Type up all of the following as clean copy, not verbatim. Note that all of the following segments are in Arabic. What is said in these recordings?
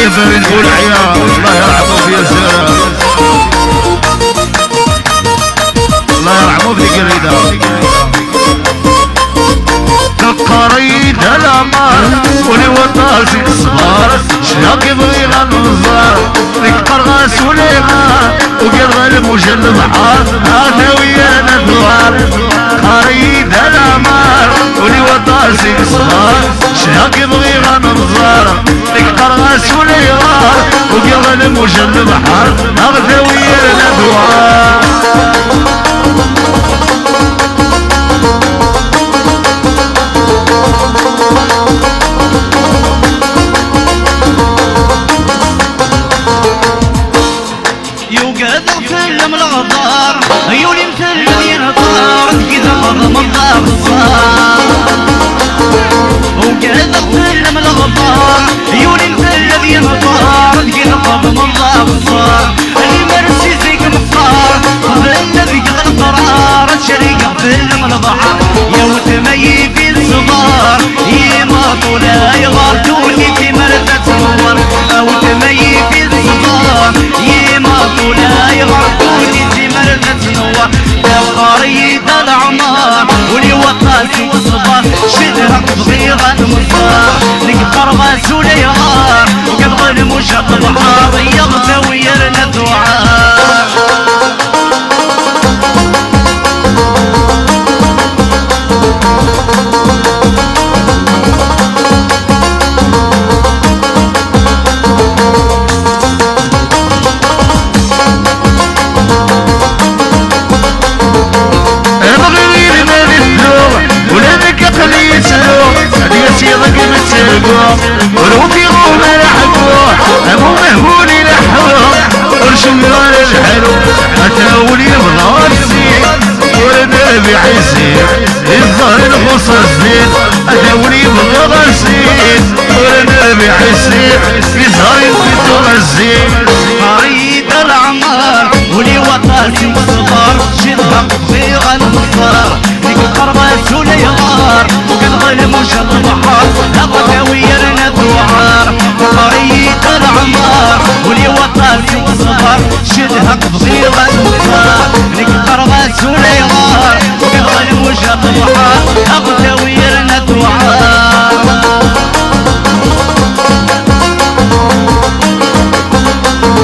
بن بولعيا الله يرحمه في الزرع، الله يرحمه في القريدة. القريد الأمار ولي وطاسي صغار شناك يبغي غنظار نكبر غاسوليغا وقرغ المجل البحار انا ويانا دوار. قريد الأمار ولي وطاسي صغار شناك يبغي غنظار نكبر غاسوليغا وقرغ المجل البحار انا ويانا دوار. فيلم الغدار عيوني مثل مدينة طار كذا مرة مرة غزار. وكذا فيلم الغدار عيوني مثل مدينة طار كذا مرة مرة غزار. المرسي زيك مختار قبل النبي غير قرار الشريقة فيلم البحر يا وتميي في الصغار يما طولا يغارتوني في مرة تنور او تميي في الصغار يما طولا يغارتوني في مرة تنور. يا قريد العمار ولي وطاسي وصبار شدها صغيرة المصار نكبر غاسول يغار وقلب المشق البحار يغزى ويرنا الدعاء. ولو في غوم لحقوه ابو مهبول يلحقوه ورشمران الحلو اتاولي بضار الزين والنبي عزيز الظهر الخصص زين اتاولي بضار الزين والنبي عزيز الظهر الزين. قريد العمار ولي وطاسي وصغار شدها صغيرة المصار نكبر غاسول يغار وقلب المشط بحار هبطة ويرنا دوار. قريد العمار ولي وطاسي وصغار شدها صغيرة المصار نكبر غاسول يغار وقلب المشط بحار هبطة ويرنا دوار.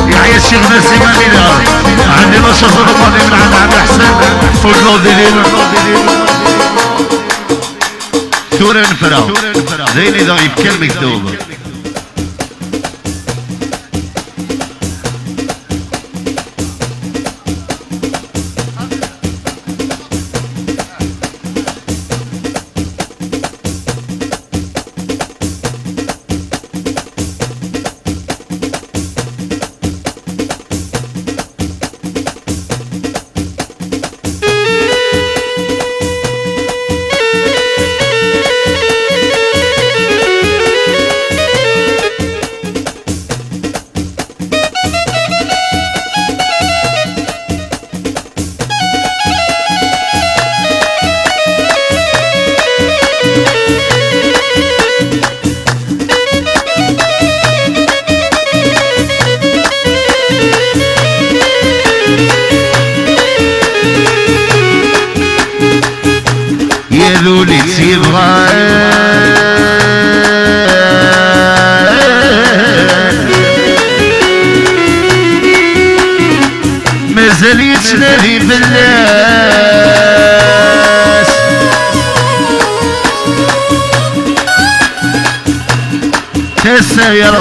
يحيى الشيخ نسيم امينة عندي نشاط رمضاني من عند عبد الحسن فوق دليل تورن فرا زيني ضعيف كلمة دوبة. ذولي تبغى مازال يتنادي بالناس تسير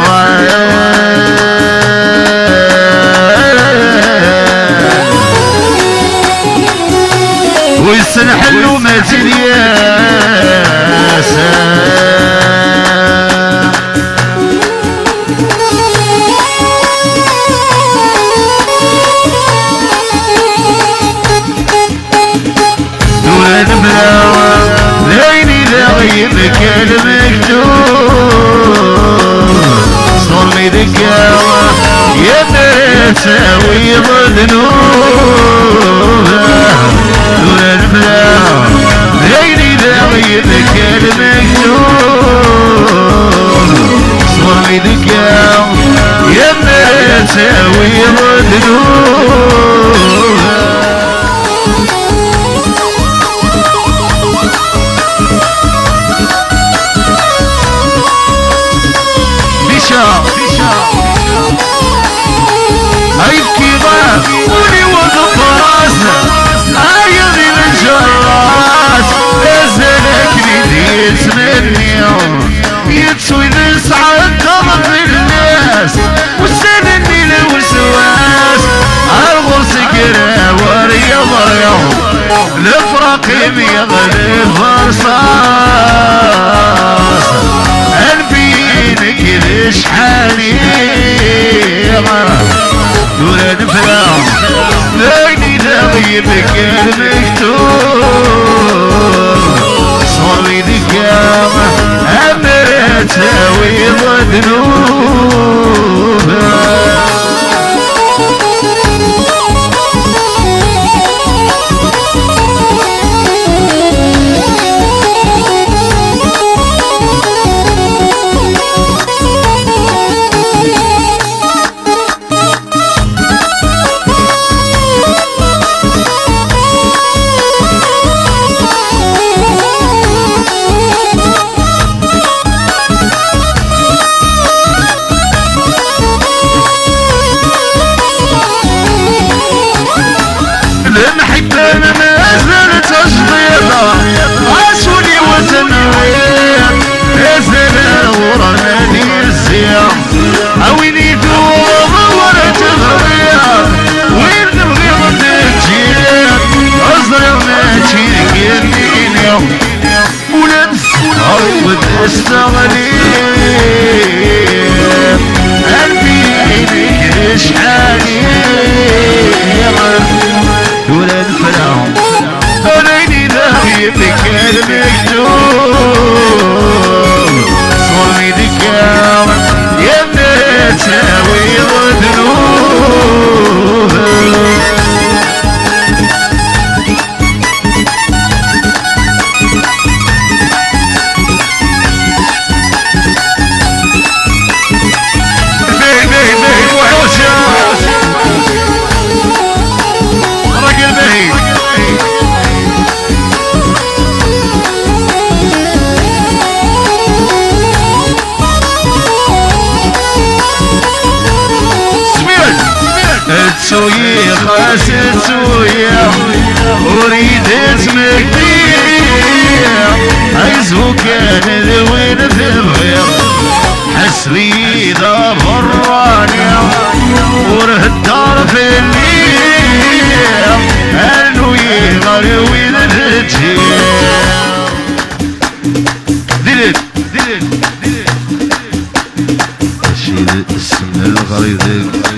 ويسنحل وما تلياسا دولة ملاوة ليني ذاغيب كان مكتوب صرمي ذكاوة يا ناسا ويض ذنوبه دولة ملاوة ليني ذاغيب كان مكتوب صرمي ذكاوة تعويض ذنوب هيبكي ضاف ولي وقف راسه عايضي من جراس نزلك بديت مني يتسوي نسعى طرف الناس وسنني الوسواس الغرس قرا وريض اليوم الفرق يغلي فرصاص البينك ليش حالي ولا نفرح لاني تغيبك المكتوب صلي دقامة أمرت تعويض ذنوب استغني قلبي لك اشحالي ولا الفراغ عليني ذهبك المكتوب صلي دكام يا بنت تعويض ذنوب تسوي خاس تسوي اريد اسمك بيه عايزه كان ذوين ذبغير حسري ذا براني وره الدار في الليل انو يغروي ذجير دلت شيل اسم الغريب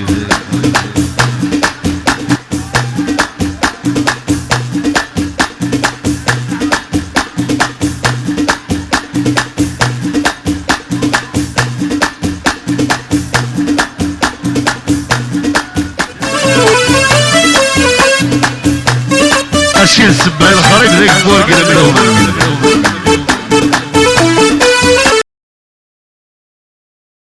اشيل سباي الخريط ذيك فوق منهم